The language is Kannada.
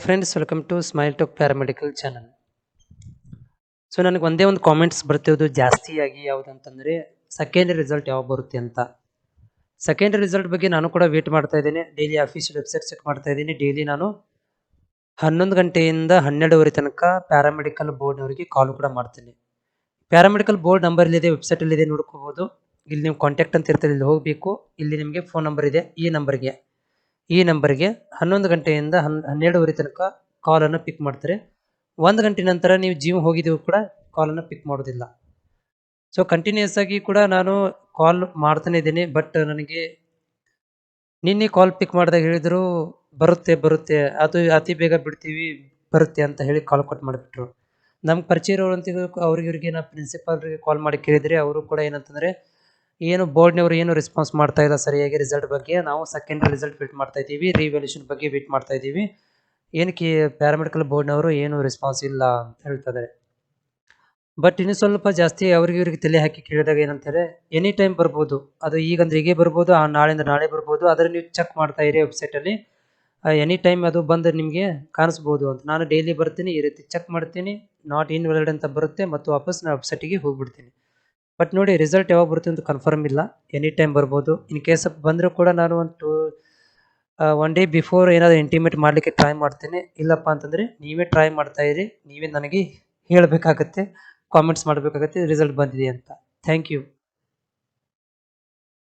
Friends, welcome to Smile Talk paramedical channel. So ನನಗೆ ಒಂದೇ ಒಂದು ಕಾಮೆಂಟ್ಸ್ ಬರ್ತಿರೋದು ಜಾಸ್ತಿಯಾಗಿ ಯಾವುದಂತಂದರೆ ಸೆಕೆಂಡರಿ ರಿಸಲ್ಟ್ ಯಾವಾಗ ಬರುತ್ತೆ ಅಂತ. ಸೆಕೆಂಡರಿ ರಿಸಲ್ಟ್ ಬಗ್ಗೆ ನಾನು ಕೂಡ ವೇಟ್ ಮಾಡ್ತಾ ಇದ್ದೀನಿ. ಡೈಲಿ ಅಫಿಷಿಯಲ್ ವೆಬ್ಸೈಟ್ ಚೆಕ್ ಮಾಡ್ತಾ ಇದ್ದೀನಿ. ಡೈಲಿ ನಾನು 11 ಗಂಟೆಯಿಂದ 12:30 ತನಕ ಪ್ಯಾರಾಮೆಡಿಕಲ್ ಬೋರ್ಡ್ನವರಿಗೆ ಕಾಲ್ ಕೂಡ ಮಾಡ್ತೀನಿ. ಪ್ಯಾರಾಮೆಡಿಕಲ್ ಬೋರ್ಡ್ ನಂಬರ್ ಇಲ್ಲಿದೆ, ವೆಬ್ಸೈಟಲ್ಲಿದೆ, ನೋಡ್ಕೋಬೋದು. ಇಲ್ಲಿ ನೀವು ಕಾಂಟ್ಯಾಕ್ಟ್ ಅಂತ ಇರ್ತಾರೆ, ಇಲ್ಲಿ ಹೋಗಬೇಕು. ಇಲ್ಲಿ ನಿಮಗೆ ಫೋನ್ ನಂಬರ್ ಇದೆ. ಈ ನಂಬರ್ಗೆ 11 ಗಂಟೆಯಿಂದ 12:30 ತನಕ ಕಾಲನ್ನು ಪಿಕ್ ಮಾಡ್ತಾರೆ. 1 ಗಂಟೆ ನಂತರ ನೀವು ಜಿಮ್ ಹೋಗಿದ್ದೀವಿ ಕೂಡ ಕಾಲನ್ನು ಪಿಕ್ ಮಾಡೋದಿಲ್ಲ. ಸೊ ಕಂಟಿನ್ಯೂಸ್ ಆಗಿ ಕೂಡ ನಾನು ಕಾಲ್ ಮಾಡ್ತಾನೆ ಇದ್ದೀನಿ. ಬಟ್ ನನಗೆ ನಿನ್ನೆ ಕಾಲ್ ಪಿಕ್ ಮಾಡಿದಾಗ ಹೇಳಿದರು ಬರುತ್ತೆ ಅದು ಅತಿ ಬೇಗ ಬಿಡ್ತೀವಿ, ಬರುತ್ತೆ ಅಂತ ಹೇಳಿ ಕಾಲ್ ಕಟ್ ಮಾಡಿಬಿಟ್ರು. ನಮ್ಗೆ ಪರಿಚಯ ಇರೋರಂತ ಅವ್ರಿಗೆ ನಾನು ಪ್ರಿನ್ಸಿಪಾಲ್ರಿಗೆ ಕಾಲ್ ಮಾಡಿ ಕೇಳಿದರೆ ಅವರು ಕೂಡ ಏನಂತಂದರೆ, ಏನು ಬೋರ್ಡ್ನವರು ಏನು ರೆಸ್ಪಾನ್ಸ್ ಮಾಡ್ತಾ ಇಲ್ಲ ಸರಿಯಾಗಿ ರಿಸಲ್ಟ್ ಬಗ್ಗೆ. ನಾವು ಸೆಕೆಂಡ್ ರಿಸಲ್ಟ್ ವೇಟ್ ಮಾಡ್ತಾ ಇದ್ದೀವಿ, ರಿವ್ಯಾಲ್ಯೂಷನ್ ಬಗ್ಗೆ ವೇಟ್ ಮಾಡ್ತಾ ಇದ್ದೀವಿ. ಏನಕ್ಕೆ ಪ್ಯಾರಾಮೆಡಿಕಲ್ ಬೋರ್ಡ್ನವರು ಏನು ರೆಸ್ಪಾನ್ಸ್ ಇಲ್ಲ ಅಂತ ಹೇಳ್ತಿದ್ದಾರೆ. ಬಟ್ ಇನ್ನು ಸ್ವಲ್ಪ ಜಾಸ್ತಿ ಇವ್ರಿಗೆ ತಲೆ ಹಾಕಿ ಕೇಳಿದಾಗ ಏನಂತಾರೆ, ಎನಿ ಟೈಮ್ ಬರ್ಬೋದು, ಅದು ಈಗಂದ್ರೆ ಹೀಗೆ ಬರ್ಬೋದು, ನಾಳೆಯಿಂದ ನಾಳೆ ಬರ್ಬೋದು. ಆದರೆ ನೀವು ಚೆಕ್ ಮಾಡ್ತಾ ಇರಿ ವೆಬ್ಸೈಟಲ್ಲಿ, ಎನಿ ಟೈಮ್ ಅದು ಬಂದು ನಿಮಗೆ ಕಾಣಿಸ್ಬೋದು ಅಂತ. ನಾನು ಡೈಲಿ ಬರ್ತೀನಿ, ಈ ರೀತಿ ಚೆಕ್ ಮಾಡ್ತೀನಿ, ನಾಟ್ ಇನ್ವ್ಯಾಲಿಡ್ ಅಂತ ಬರುತ್ತೆ ಮತ್ತು ವಾಪಸ್ ನಾನು ವೆಬ್ಸೈಟಿಗೆ ಹೋಗ್ಬಿಡ್ತೀನಿ. ಬಟ್ ನೋಡಿ, ರಿಸಲ್ಟ್ ಯಾವಾಗ ಬರುತ್ತೆ ಅಂತ ಕನ್ಫರ್ಮ್ ಇಲ್ಲ. ಎನಿ ಟೈಮ್ ಬರ್ಬೋದು. ಇನ್ ಕೇಸ್ ಬಂದರೂ ಕೂಡ ನಾನು ಒನ್ ಡೇ ಬಿಫೋರ್ ಏನಾದರೂ ಇಂಟಿಮೇಟ್ ಮಾಡಲಿಕ್ಕೆ ಟ್ರೈ ಮಾಡ್ತೀನಿ. ಇಲ್ಲಪ್ಪ ಅಂತಂದರೆ ನೀವೇ ಟ್ರೈ ಮಾಡ್ತಾ ಇರಿ, ನೀವೇ ನನಗೆ ಹೇಳಬೇಕಾಗತ್ತೆ, ಕಾಮೆಂಟ್ಸ್ ಮಾಡಬೇಕಾಗತ್ತೆ ರಿಸಲ್ಟ್ ಬಂದಿದೆ ಅಂತ. Thank you.